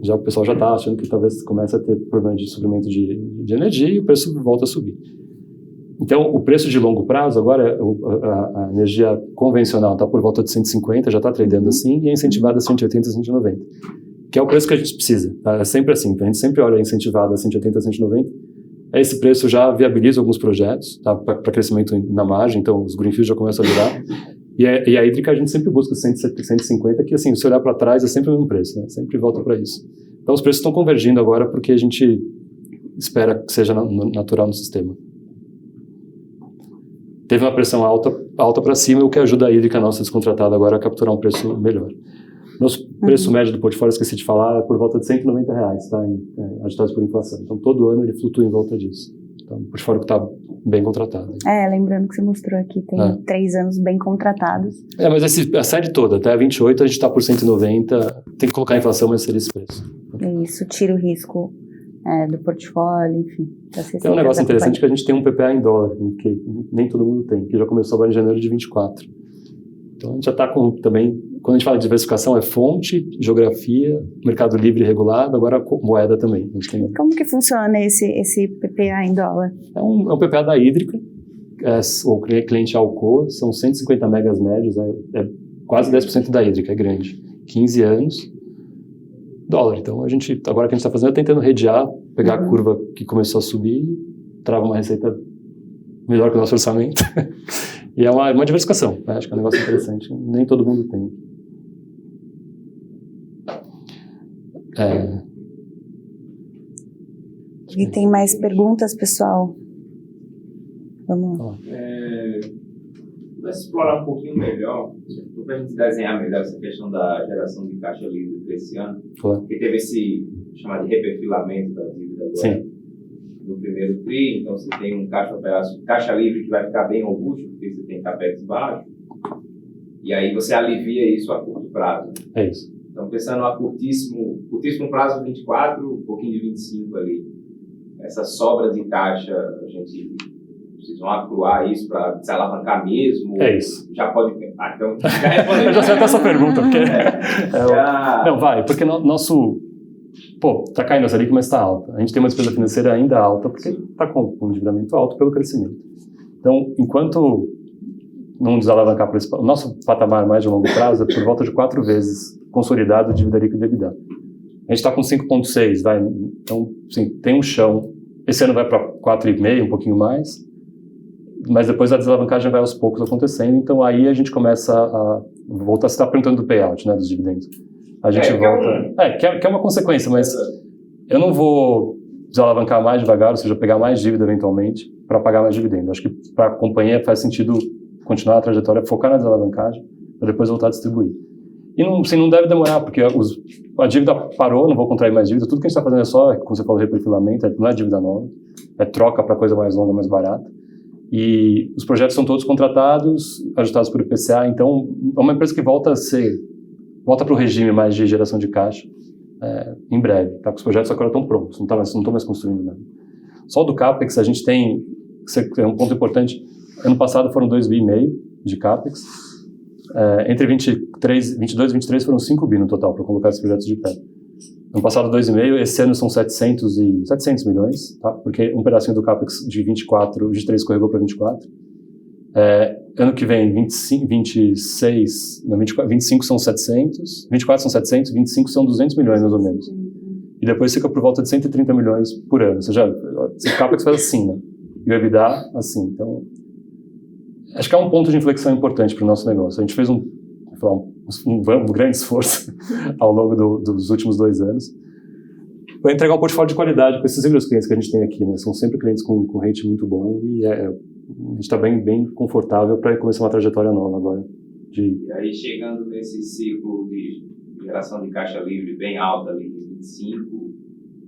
já o pessoal já está achando que talvez comece a ter problema de suprimento de energia e o preço volta a subir. Então, o preço de longo prazo, agora, a energia convencional está por volta de 150, já está tradando assim, e é incentivada a 180, 190, que é o preço que a gente precisa. Tá? É sempre assim, a gente sempre olha incentivada a 180, 190, esse preço já viabiliza alguns projetos, tá? Para crescimento na margem, então os greenfields já começam a virar, e a hídrica a gente sempre busca 150, que assim, se olhar para trás é sempre o mesmo preço, né? Sempre volta para isso. Então os preços estão convergindo agora porque a gente espera que seja natural no sistema. Teve uma pressão alta para cima, o que ajuda a hídrica nossa descontratada agora a capturar um preço melhor. Nosso preço médio do portfólio, esqueci de falar, é por volta de R$190, tá? Agitados por inflação. Então todo ano ele flutua em volta disso. Então, o portfólio que está bem contratado.
Lembrando que você mostrou aqui, tem 3 anos bem contratados.
Mas a série toda, até 28 a gente está por 190, tem que colocar a inflação, mas seria esse preço.
Isso tira o risco do portfólio, enfim.
Tem um negócio interessante que a gente tem um PPA em dólar, que nem todo mundo tem, que já começou agora em janeiro de 24. Então a gente já está com também, quando a gente fala de diversificação, é fonte, geografia, mercado livre e regulado, agora moeda também. A gente tem...
Como que funciona esse PPA em dólar?
É um PPA da hídrica, o cliente Alcoa, são 150 megas médios, é quase 10% da hídrica, é grande. 15 anos, dólar. Então, agora que a gente está fazendo é tentando redear, pegar a curva que começou a subir, trava uma receita melhor que o nosso orçamento. E é uma diversificação, né? Acho que é um negócio interessante. Nem todo mundo tem.
E tem mais perguntas, pessoal? Vamos lá.
Vamos explorar um pouquinho melhor, para a gente desenhar melhor essa questão da geração de caixa livre desse ano.
Claro.
Porque teve esse chamado de reperfilamento da dívida agora no primeiro TRI, então você tem um caixa livre que vai ficar bem robusto, porque você tem capex baixo, e aí você alivia isso a curto prazo.
É isso.
Então, pensando a curtíssimo prazo 24, um pouquinho de 25 ali. Essa sobra de caixa, vocês vão acruar isso para desalavancar mesmo?
É isso.
Já pode... então...
Eu já sei até essa pergunta, porque... Não, vai, porque nosso... tá caindo essa Selic, mas está alta. A gente tem uma despesa financeira ainda alta, porque está com um endividamento alto pelo crescimento. Então, enquanto não desalavancar por esse... O nosso patamar mais de longo prazo é por volta de 4 vezes consolidado dívida líquida e EBITDA. A gente está com 5,6, vai. Então, sim, tem um chão. Esse ano vai para 4,5, um pouquinho mais. Mas depois a desalavancagem vai aos poucos acontecendo. Então, aí a gente começa a voltar. Você está perguntando do payout, né, dos dividendos. A gente volta... que é uma consequência, mas eu não vou desalavancar mais devagar, ou seja, pegar mais dívida eventualmente para pagar mais dividendo. Acho que para a companhia faz sentido continuar a trajetória, focar na desalavancagem para depois voltar a distribuir. E não deve demorar, porque a dívida parou, não vou contrair mais dívida. Tudo que a gente está fazendo é só, como você falou, reperfilamento, não é dívida nova, é troca para coisa mais longa, mais barata. E os projetos são todos contratados, ajustados por IPCA, então é uma empresa que volta para o regime mais de geração de caixa em breve. Tá? Os projetos agora estão prontos, não estou mais construindo nada. Só do CAPEX a gente tem, é um ponto importante, ano passado foram 2,5 bi de CAPEX, entre 22 e 23 foram 5 bi no total para colocar esses projetos de pé. Ano passado 2,5, esse ano são 700 milhões, tá? Porque um pedacinho do CAPEX de 23 escorregou para 24. Ano que vem, 25 são 700, 24 são 700, 25 são 200 milhões mais ou menos. E depois fica por volta de 130 milhões por ano. Ou seja, o CAPEX faz assim, né? E o EBITDA assim. Então, acho que é um ponto de inflexão importante para o nosso negócio. A gente fez um grande esforço ao longo dos últimos 2 anos para entregar um portfólio de qualidade com esses inúmeros clientes que a gente tem aqui, né? São sempre clientes com rate muito bom e a gente está bem confortável para começar uma trajetória nova agora.
E aí, chegando nesse ciclo de geração de caixa livre bem alta ali, 25,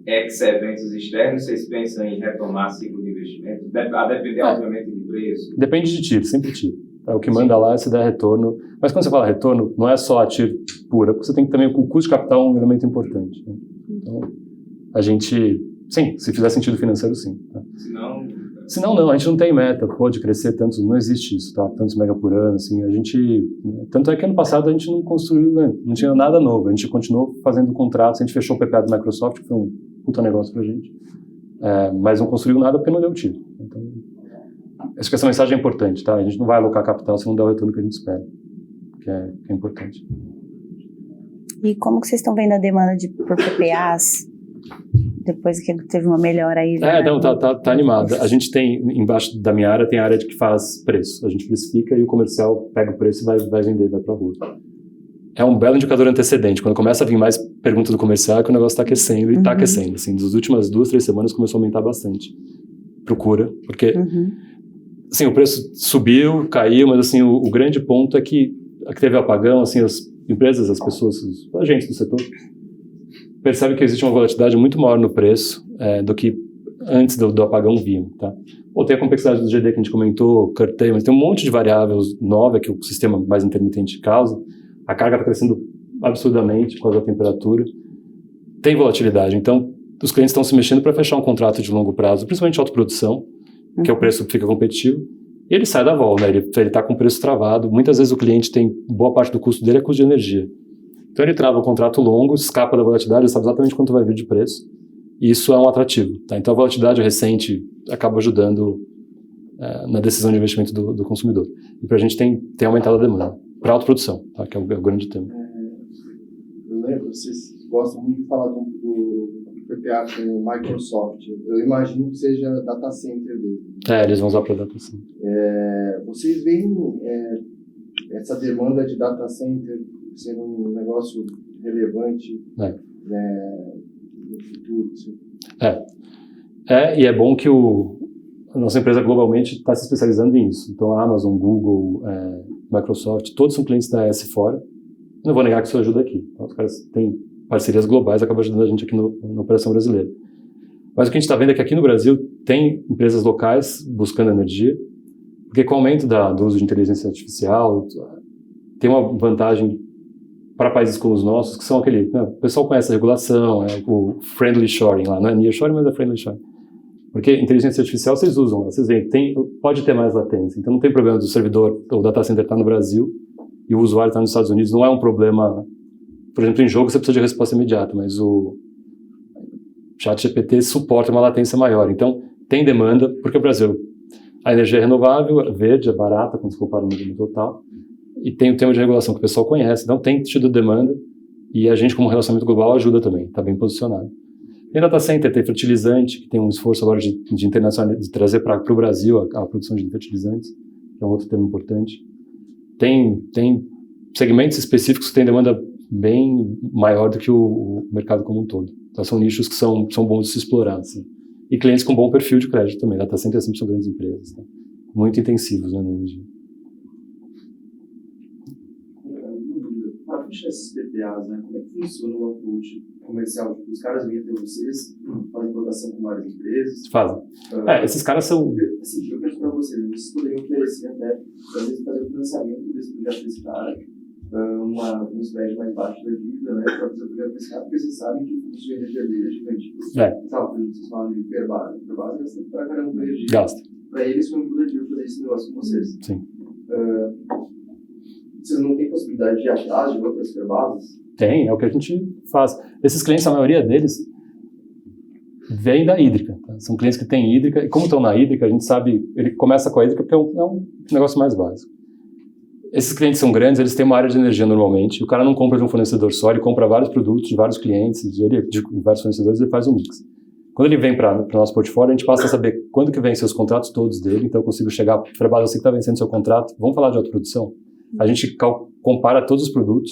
eventos externos, vocês pensam em retomar ciclo de investimento? A depender, obviamente, de preço.
Depende de TIR, sempre TIR. O que manda lá é se der retorno. Mas quando você fala retorno, não é só a TIR pura, porque você tem que também, o custo de capital é um elemento importante. Né? Então, a gente, sim, se fizer sentido financeiro, sim. Tá? Senão, não, a gente não tem meta, pode crescer tantos, não existe isso, tá? Tantos mega por ano, assim, tanto é que ano passado a gente não construiu, né? Não tinha nada novo, a gente continuou fazendo contratos, a gente fechou o PPA do Microsoft, que foi um puta negócio pra gente, mas não construiu nada porque não deu tiro. Então, acho que essa mensagem é importante, tá? A gente não vai alocar capital se não der o retorno que a gente espera, que é importante.
E como que vocês estão vendo a demanda por PPAs? Depois que teve uma melhora aí.
Não, tá animada. A gente tem, embaixo da minha área, tem a área que faz preço. A gente precifica e o comercial pega o preço e vai vender, vai pra rua. É um belo indicador antecedente. Quando começa a vir mais perguntas do comercial, é que o negócio tá aquecendo, e tá aquecendo. Assim, das últimas 2-3 semanas começou a aumentar bastante. Procura, porque assim, o preço subiu, caiu, mas assim, o grande ponto é que teve apagão, assim, as empresas, as pessoas, os agentes do setor, percebe que existe uma volatilidade muito maior no preço do que antes do apagão viam, tá? Ou tem a complexidade do GD que a gente comentou, curtailment, tem um monte de variáveis novas que o sistema mais intermitente causa. A carga está crescendo absurdamente por causa da temperatura. Tem volatilidade, então os clientes estão se mexendo para fechar um contrato de longo prazo, principalmente autoprodução, que o preço fica competitivo, e ele sai da vol, né? Ele está com o preço travado. Muitas vezes o cliente tem, boa parte do custo dele é custo de energia. Então ele trava o contrato longo, escapa da volatilidade, ele sabe exatamente quanto vai vir de preço. E isso é um atrativo. Tá? Então a volatilidade recente acaba ajudando na decisão de investimento do consumidor. E para a gente tem aumentado a demanda para a autoprodução, tá? Que é o grande tema.
Eu lembro, vocês gostam muito de falar do PPA com o Microsoft. Eu imagino que seja data center dele.
Eles vão usar para data center.
Vocês veem essa demanda de data center sendo um negócio relevante no futuro? Assim?
E é bom que a nossa empresa globalmente está se especializando nisso. Então a Amazon, Google, Microsoft, todos são clientes da AS fora. Não vou negar que isso ajuda aqui. Então, os caras têm parcerias globais, acaba ajudando a gente aqui na operação brasileira. Mas o que a gente está vendo é que aqui no Brasil tem empresas locais buscando energia, porque com o aumento do uso de inteligência artificial, tem uma vantagem para países como os nossos, que são aquele... Né, o pessoal conhece a regulação, o friendly shoring lá, não é nearshoring, mas é friendly shoring. Porque inteligência artificial vocês usam, vocês veem, pode ter mais latência, então não tem problema do servidor, o data center está no Brasil e o usuário está nos Estados Unidos, não é um problema. Por exemplo, em jogo você precisa de resposta imediata, mas o ChatGPT suporta uma latência maior, então tem demanda, porque o Brasil, a energia é renovável, é verde, é barata quando se compara no volume total, e tem o tema de regulação que o pessoal conhece, então tem tido demanda, e a gente como relacionamento global ajuda também, está bem posicionado. Tem data center, tem fertilizante, que tem um esforço agora de internacional, de trazer para o Brasil a produção de fertilizantes, que é um outro tema importante. Tem segmentos específicos que têm demanda bem maior do que o mercado como um todo. Então são nichos que são bons de se explorar. Assim. E clientes com bom perfil de crédito também. Data center sempre são grandes empresas, tá? Muito intensivos, né, na energia.
Para fechar esses PPAs, né, como é que funciona o approach comercial? Os caras vêm até vocês, fazem cotação com várias empresas.
Fazem. Esses caras são...
Assim, eu penso para vocês poderiam oferecer até, às vezes, fazer o financiamento desse projeto desse cara, um spread mais baixo da dívida, né, para fazer o projeto desse cara, porque vocês sabem que o custo de energia dele é gigante. Por exemplo, vocês falam de hiperbase. Hiperbase gasta pra caramba de energia.
Gasta.
Para eles foi um produtivo fazer esse negócio com vocês.
Sim.
Vocês não têm possibilidade de achar de outras hiperbases?
Tem, é o que a gente faz. Esses clientes, a maioria deles, vem da hídrica. Tá? São clientes que têm hídrica, e como estão na hídrica, a gente sabe, ele começa com a hídrica porque é um negócio mais básico. Esses clientes são grandes, eles têm uma área de energia normalmente, o cara não compra de um fornecedor só, ele compra vários produtos de vários clientes, de vários fornecedores, ele faz um mix. Quando ele vem para o nosso portfólio, a gente passa a saber quando que vencem os contratos todos dele, então eu consigo chegar para a base, você que está vencendo seu contrato, vamos falar de autoprodução? A gente compara todos os produtos,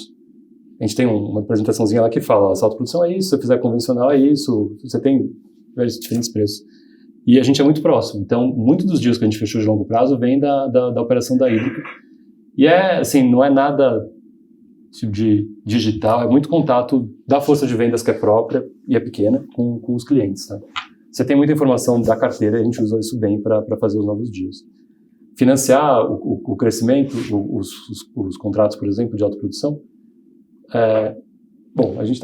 a gente tem uma apresentaçãozinha lá que fala, essa autoprodução é isso, se você fizer convencional é isso, você tem diferentes preços. E a gente é muito próximo, então muitos dos deals que a gente fechou de longo prazo vem da operação da hídrica. E assim, não é nada de digital, é muito contato da força de vendas que é própria e é pequena com os clientes. Tá? Você tem muita informação da carteira e a gente usa isso bem para fazer os novos deals. Financiar o crescimento, os contratos, por exemplo, de autoprodução, bom, a gente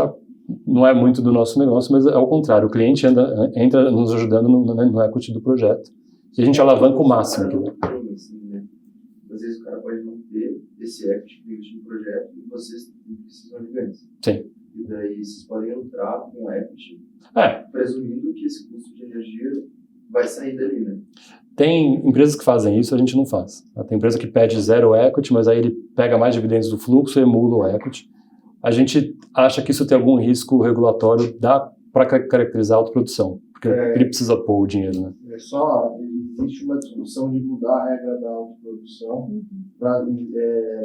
não é muito do nosso negócio, mas é o contrário, o cliente entra nos ajudando no equity do projeto e a gente alavanca o máximo.
Às vezes o cara pode não ter esse equity que investe no projeto e vocês precisam de ganhos.
Sim.
E daí vocês podem entrar com equity, presumindo que esse custo de energia vai sair dali, né?
Tem empresas que fazem isso, a gente não faz. Tem empresa que pede zero equity, mas aí ele pega mais dividendos do fluxo e emula o equity. A gente acha que isso tem algum risco regulatório para caracterizar a autoprodução, porque ele precisa pôr o dinheiro, né?
Existe uma discussão de mudar a regra da autoprodução para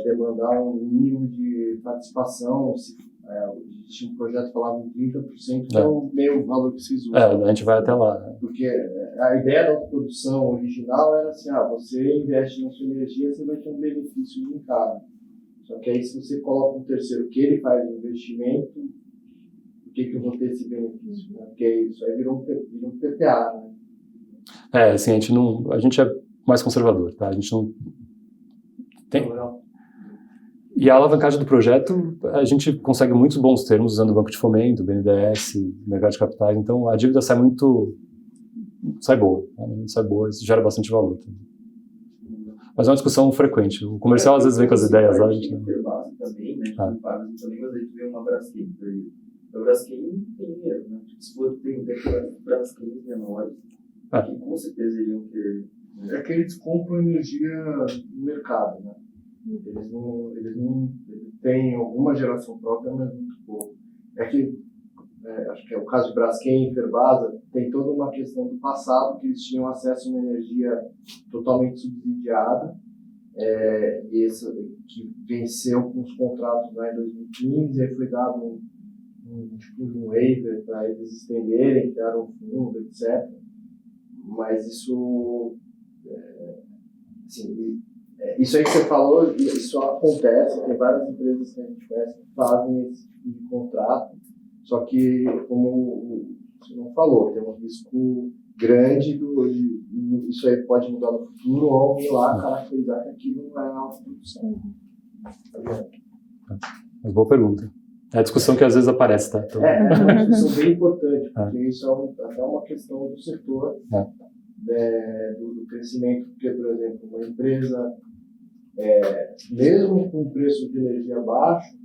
demandar um mínimo de participação. Existe um projeto que falava em 30%, que é o meio valor que vocês usam.
A gente vai até lá.
Porque a ideia da autoprodução original era assim, você investe na sua energia, você vai ter um benefício limitado. Só que aí se você coloca um terceiro que ele faz o investimento, por que eu vou ter esse benefício? Né? Porque isso aí virou um PPA, né?
Assim, a gente é mais conservador, tá? A gente não tem. E a alavancagem do projeto, a gente consegue muitos bons termos usando o Banco de Fomento, BNDES, mercado de capitais, então a dívida sai boa, tá? Sai boa, isso gera bastante valor. Tá? Mas é uma discussão frequente. O comercial às vezes vem com as ideias lá, a gente não.
Também, né? Também, mas aí tu vê uma Braskem. A Braskem tem dinheiro, né? Se for ter Braskem menores, que com certeza iriam querer.
É que eles compram energia no mercado, né? Eles não têm alguma geração própria, mas muito pouco. Acho que é o caso de Braskem e Ferbasa, tem toda uma questão do passado, que eles tinham acesso a uma energia totalmente subsidiada, que venceu com os contratos lá em 2015, aí foi dado um waiver para eles estenderem, criaram um fundo, etc. Mas isso, isso aí que você falou, isso acontece, tem várias empresas que a gente conhece que fazem esse tipo de contrato, só que, como você não falou, tem um risco grande, isso aí pode mudar no futuro, ou alguém lá caracterizar que aquilo não é autoprodução.
Mas boa pergunta. É a discussão que às vezes aparece, tá? Então...
É uma discussão bem importante, porque isso é até uma questão do setor, do crescimento, porque, por exemplo, uma empresa, mesmo com preço de energia baixo,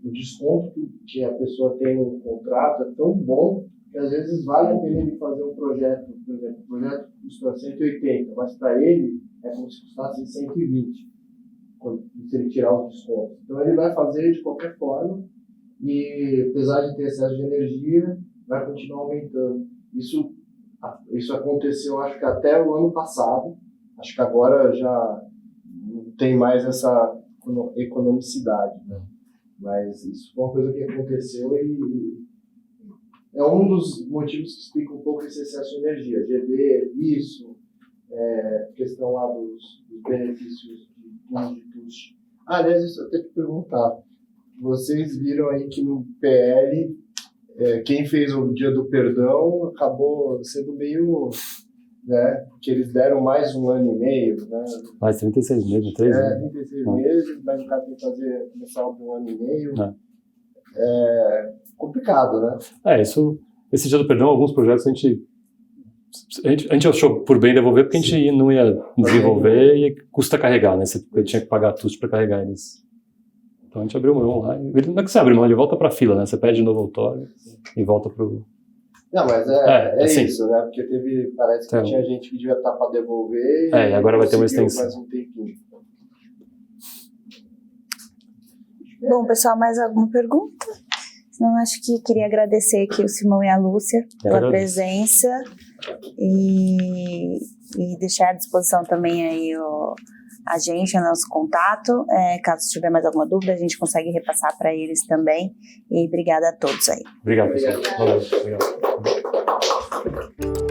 o desconto que a pessoa tem no contrato é tão bom que às vezes vale a pena ele fazer um projeto, por exemplo, o projeto custa 180, mas para ele é como se custasse 120, se ele tirar os descontos. Então ele vai fazer de qualquer forma e, apesar de ter excesso de energia, vai continuar aumentando. Isso aconteceu, acho que até o ano passado, acho que agora já não tem mais essa economicidade, né? Mas isso foi uma coisa que aconteceu e é um dos motivos que explica um pouco esse excesso de energia. GD, isso, questão lá dos benefícios de custo. Aliás, isso eu tenho que perguntar. Vocês viram aí que no PL, quem fez o Dia do Perdão acabou sendo meio... né, porque eles deram mais um ano e meio, né?
Mais 36 meses, 3 anos.
36 meses, mas o cara tem que começar um ano e meio. É complicado, né?
Esse Dia do Perdão, alguns projetos a gente achou por bem devolver, porque a gente não ia desenvolver e custa carregar, né? Você tinha que pagar tudo para carregar eles. Então a gente abriu mão lá. Não é que você abre mão, ele volta para a fila, né? Você pede de novo autório e volta pro...
Não, mas
assim,
isso, né? Porque parece que tinha gente que devia estar para devolver.
E agora vai ter uma extensão.
Mais um tempinho.
Bom, pessoal, mais alguma pergunta? Senão, acho que queria agradecer aqui o Simão e a Lúcia pela presença e deixar à disposição também aí a gente, o nosso contato. Caso tiver mais alguma dúvida, a gente consegue repassar para eles também. E obrigada a todos aí.
Obrigado, pessoal. Valeu. Obrigado.